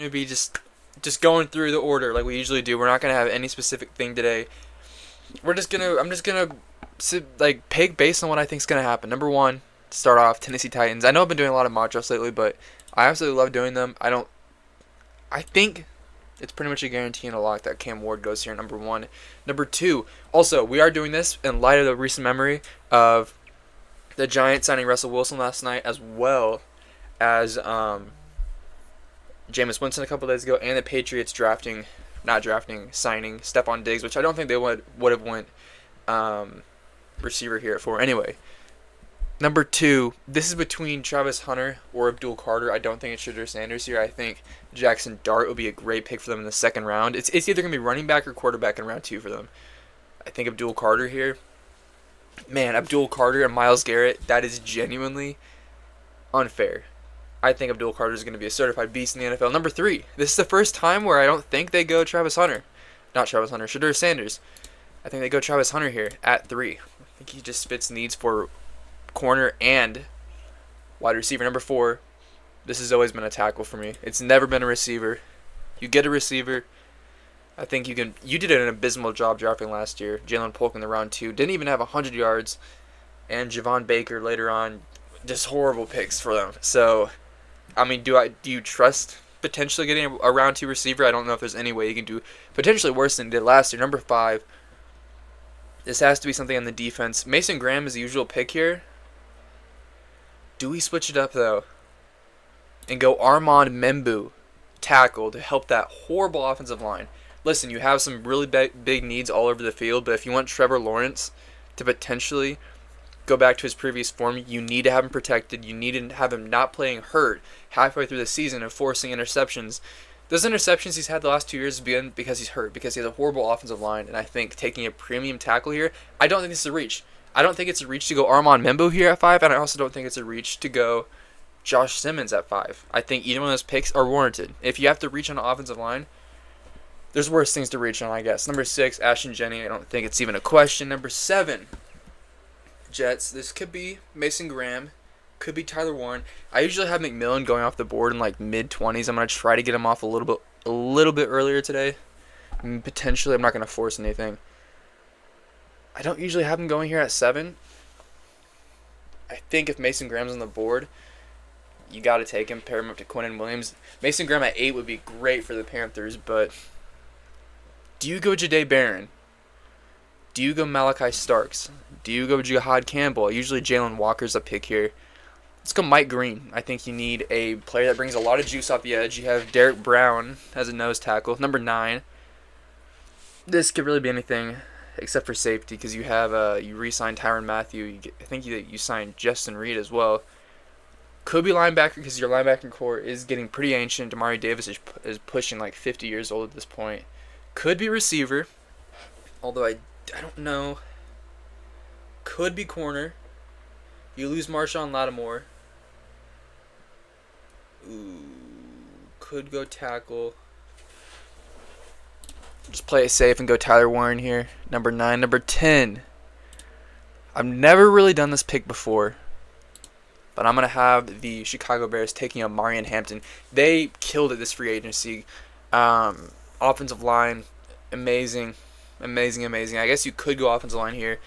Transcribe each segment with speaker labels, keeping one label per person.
Speaker 1: to be just going through the order like we usually do. We're not gonna have any specific thing today. I'm just gonna pick based on what I think's gonna happen. Number one, start off Tennessee Titans. I know I've been doing a lot of mock drafts lately, but I absolutely love doing them. I think it's pretty much a guarantee and a lock that Cam Ward goes here number one. Number two, also we are doing this in light of the recent memory of the Giants signing Russell Wilson last night, as well as Jameis Winston a couple days ago, and the Patriots signing Stephon Diggs, which I don't think they would have went receiver here for. Anyway, number two, this is between Travis Hunter or Abdul Carter. I don't think it's Shedeur Sanders here. I think Jackson Dart would be a great pick for them in the second round. It's either going to be running back or quarterback in round two for them. I think Abdul Carter here. Man, Abdul Carter and Myles Garrett, that is genuinely unfair. I think Abdul Carter is going to be a certified beast in the NFL. Number three, this is the first time where I don't think they go Shedeur Sanders. I think they go Travis Hunter here at 3. I think he just fits needs for corner and wide receiver. Number 4, this has always been a tackle for me. It's never been a receiver. You get a receiver. I think you can. You did an abysmal job drafting last year. Jalen Polk in the round 2 didn't even have 100 yards, and Javon Baker later on, just horrible picks for them. So, I mean, do you trust potentially getting a round 2 receiver? I don't know if there's any way you can do potentially worse than you did last year. Number 5. This has to be something on the defense. Mason Graham is the usual pick here. Do we switch it up, though, and go Armand Membu, tackle, to help that horrible offensive line? Listen, you have some really big needs all over the field, but if you want Trevor Lawrence to potentially go back to his previous form, you need to have him protected. You need to have him not playing hurt halfway through the season and forcing interceptions. Those interceptions he's had the last 2 years have been because he's hurt, because he has a horrible offensive line, and I think taking a premium tackle here, I don't think this is a reach. I don't think it's a reach to go Armand Membo here at 5, and I also don't think it's a reach to go Josh Simmons at 5. I think either one of those picks are warranted. If you have to reach on the offensive line, there's worse things to reach on, I guess. Number 6, Ashton Jeanty. I don't think it's even a question. Number 7, Jets. This could be Mason Graham. Could be Tyler Warren. I usually have McMillan going off the board in like mid-20s. I'm going to try to get him off a little bit earlier today. Potentially, I'm not going to force anything. I don't usually have him going here at 7. I think if Mason Graham's on the board, you got to take him, pair him up to Quinnen Williams. Mason Graham at 8 would be great for the Panthers, but do you go Jahdae Barron? Do you go Malachi Starks? Do you go Jihad Campbell? Usually Jalen Walker's a pick here. Let's go Mike Green. I think you need a player that brings a lot of juice off the edge. You have Derek Brown as a nose tackle. Number 9. This could really be anything except for safety, because you have you re-signed Tyrann Mathieu. I think you signed Justin Reed as well. Could be linebacker, because your linebacking core is getting pretty ancient. Damari Davis is pushing like 50 years old at this point. Could be receiver, although I don't know. Could be corner. You lose Marshawn Lattimore. Ooh, could go tackle. Just play it safe and go Tyler Warren here. Number 9. Number 10. I've never really done this pick before, but I'm going to have the Chicago Bears taking on Marion Hampton. They killed it this free agency. Offensive line, amazing. I guess you could go offensive line here.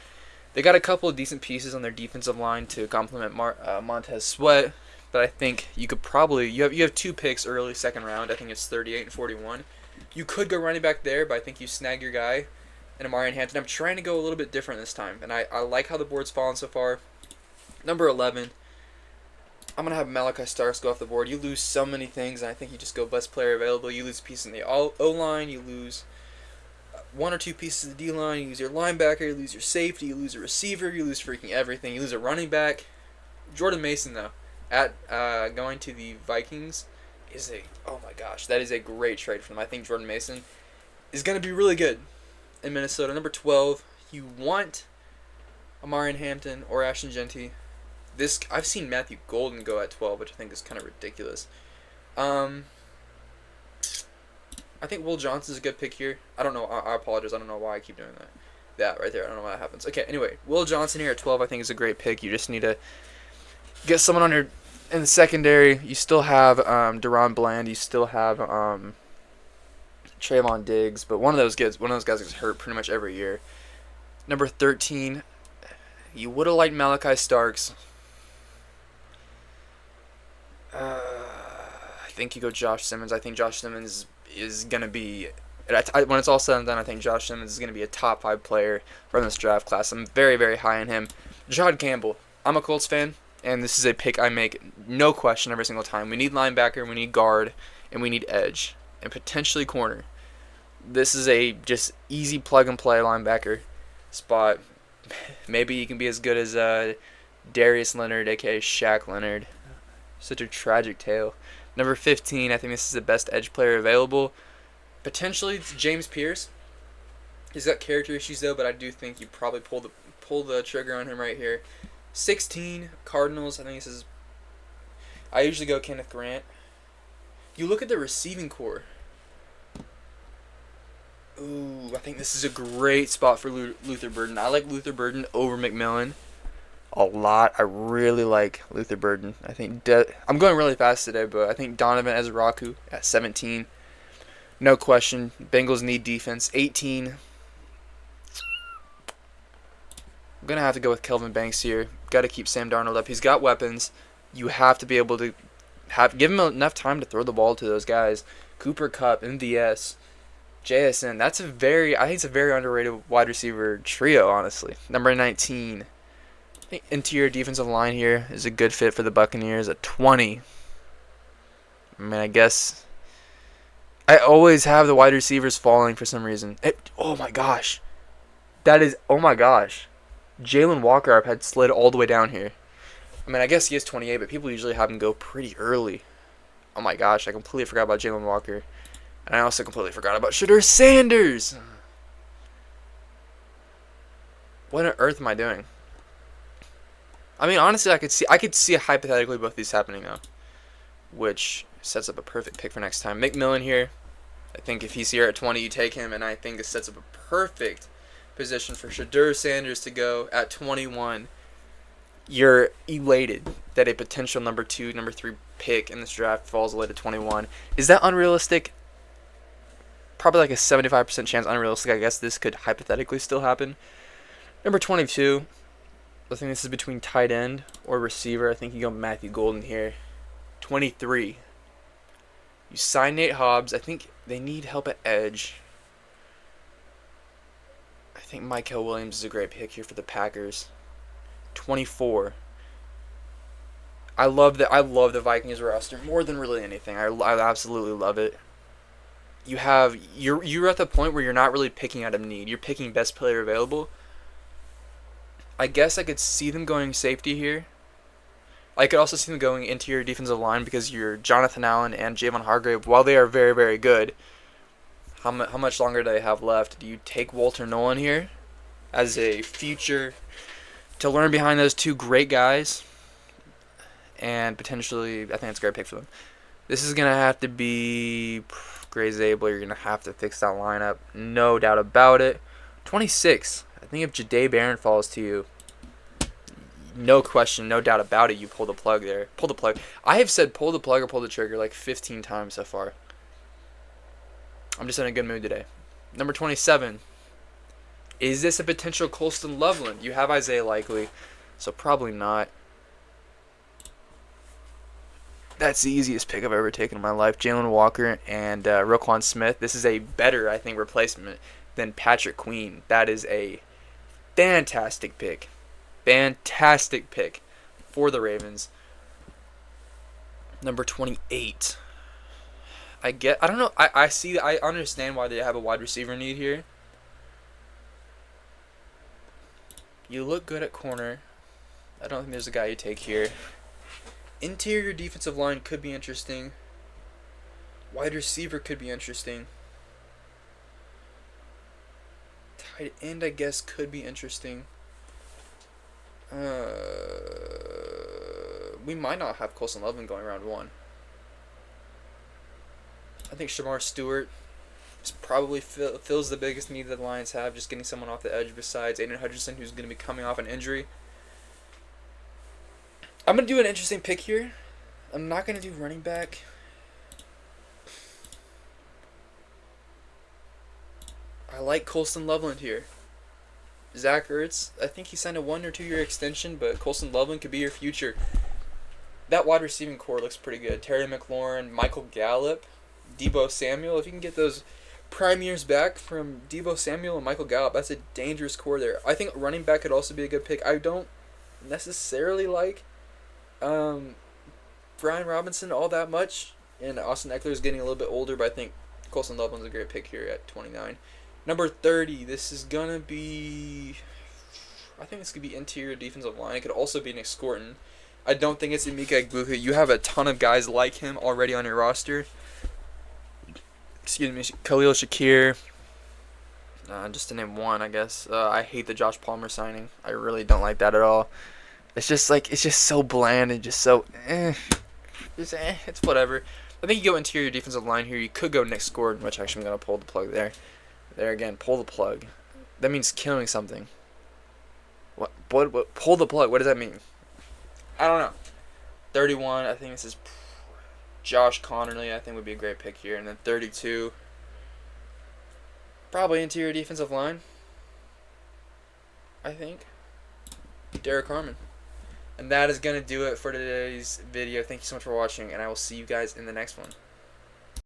Speaker 1: They got a couple of decent pieces on their defensive line to complement Montez Sweat, but I think you could probably you have 2 picks early second round. I think it's 38 and 41. You could go running back there, but I think you snag your guy in Marion Hampton. I'm trying to go a little bit different this time, and I like how the board's fallen so far. Number 11, I'm gonna have Malachi Starks go off the board. You lose so many things, and I think you just go best player available. You lose a piece in the O-line. You lose 1 or 2 pieces of the D-line. You lose your linebacker, you lose your safety, you lose a receiver, you lose freaking everything. You lose a running back. Jordan Mason, though, at going to the Vikings oh my gosh, that is a great trade for them. I think Jordan Mason is going to be really good in Minnesota. Number 12, you want Amarian Hampton or Ashton Jeanty. I've seen Matthew Golden go at 12, which I think is kind of ridiculous. I think Will Johnson's a good pick here. I don't know. I apologize. I don't know why I keep doing that. That right there. I don't know why that happens. Okay, anyway. Will Johnson here at 12 I think is a great pick. You just need to get someone on your In the secondary, you still have Deron Bland. You still have Trayvon Diggs, but one of those guys gets hurt pretty much every year. Number 13, you would have liked Malachi Starks. I think you go Josh Simmons. I think Josh Simmons is gonna be when it's all said and done. I think Josh Simmons is gonna be a top 5 player from this draft class. I'm very very high on him. Jahad Campbell. I'm a Colts fan, and this is a pick I make no question every single time. We need linebacker, we need guard, and we need edge, and potentially corner. This is a just easy plug and play linebacker spot. Maybe he can be as good as Darius Leonard, aka Shaq Leonard. Such a tragic tale. Number 15, I think this is the best edge player available. Potentially it's James Pierce. He's got character issues though, but I do think you probably pull the trigger on him right here. 16, Cardinals. I think this is. I usually go Kenneth Grant. You look at the receiving core. Ooh, I think this is a great spot for Luther Burden. I like Luther Burden over McMillan a lot. I really like Luther Burden. I think I'm going really fast today, but I think Donovan Ezraku at 17. No question. Bengals need defense. 18. I'm going to have to go with Kelvin Banks here. Got to keep Sam Darnold up. He's got weapons. You have to be able to give him enough time to throw the ball to those guys. Cooper Kupp, MVS, JSN. I think it's a very underrated wide receiver trio, honestly. Number 19. I think interior defensive line here is a good fit for the Buccaneers at 20. I mean, I guess I always have the wide receivers falling for some reason. Oh my gosh. Oh my gosh. Jalen Walker I've had slid all the way down here. I mean, I guess he is 28, but people usually have him go pretty early. Oh my gosh, I completely forgot about Jalen Walker. And I also completely forgot about Shedeur Sanders. What on earth am I doing? I mean, honestly, I could see hypothetically both these happening though, which sets up a perfect pick for next time. McMillan here. I think if he's here at 20, you take him, and I think this sets up a perfect position for Shedeur Sanders to go at 21. You're elated that a potential number 2, number 3 pick in this draft falls late at 21. Is that unrealistic? Probably like a 75% chance unrealistic. I guess this could hypothetically still happen. Number 22. I think this is between tight end or receiver. I think you go Matthew Golden here. 23. You sign Nate Hobbs. I think they need help at edge. I think Mykel Williams is a great pick here for the Packers. 24. I love the Vikings roster more than really anything. I absolutely love it. You're at the point where you're not really picking out of need. You're picking best player available. I guess I could see them going safety here. I could also see them going interior defensive line because you're Jonathan Allen and Javon Hargrave, while they are very, very good, how much longer do they have left? Do you take Walter Nolan here as a future to learn behind those two great guys? And potentially, I think that's a great pick for them. This is going to have to be Gray Zabel. You're going to have to fix that lineup. No doubt about it. 26. I think if Jahdae Barron falls to you, no question, no doubt about it, you pull the plug there. Pull the plug. I have said pull the plug or pull the trigger like 15 times so far. I'm just in a good mood today. Number 27. Is this a potential Colston Loveland? You have Isaiah Likely, so probably not. That's the easiest pick I've ever taken in my life. Jalen Walker and Roquan Smith. This is a better, I think, replacement than Patrick Queen. That is a fantastic pick. Fantastic pick for the Ravens. Number 28. I don't know. I understand why they have a wide receiver need here. You look good at corner. I don't think there's a guy you take here. Interior defensive line could be interesting. Wide receiver could be interesting. Tight end, I guess, could be interesting. We might not have Colston Loveland going round 1. I think Shamar Stewart probably fills the biggest need that the Lions have, just getting someone off the edge besides Aiden Hutchinson, who's going to be coming off an injury. I'm going to do an interesting pick here. I'm not going to do running back. I like Colston Loveland here. Zach Ertz, I think he signed a 1 or 2 year extension, but Colston Loveland could be your future. That wide receiving core looks pretty good. Terry McLaurin, Michael Gallup, Deebo Samuel. If you can get those prime years back from Deebo Samuel and Michael Gallup, that's a dangerous core there. I think running back could also be a good pick. I don't necessarily like Brian Robinson all that much, and Austin Eckler is getting a little bit older, but I think Colston Loveland's a great pick here at 29. Number 30, this is going to be... I think this could be interior defensive line. It could also be Nick Scorton. I don't think it's Emeka Egbuka. You have a ton of guys like him already on your roster. Excuse me, Khalil Shakir. Just to name one, I guess. I hate the Josh Palmer signing. I really don't like that at all. It's just so bland and just so it's whatever. I think you go interior defensive line here. You could go Nick Scorton, which actually I'm gonna pull the plug there. There again, pull the plug. That means killing something. What? Pull the plug. What does that mean? I don't know. 31, I think this is Josh Connerly. I think would be a great pick here. And then 32, probably interior defensive line. I think Derek Harmon. And that is going to do it for today's video. Thank you so much for watching, and I will see you guys in the next one.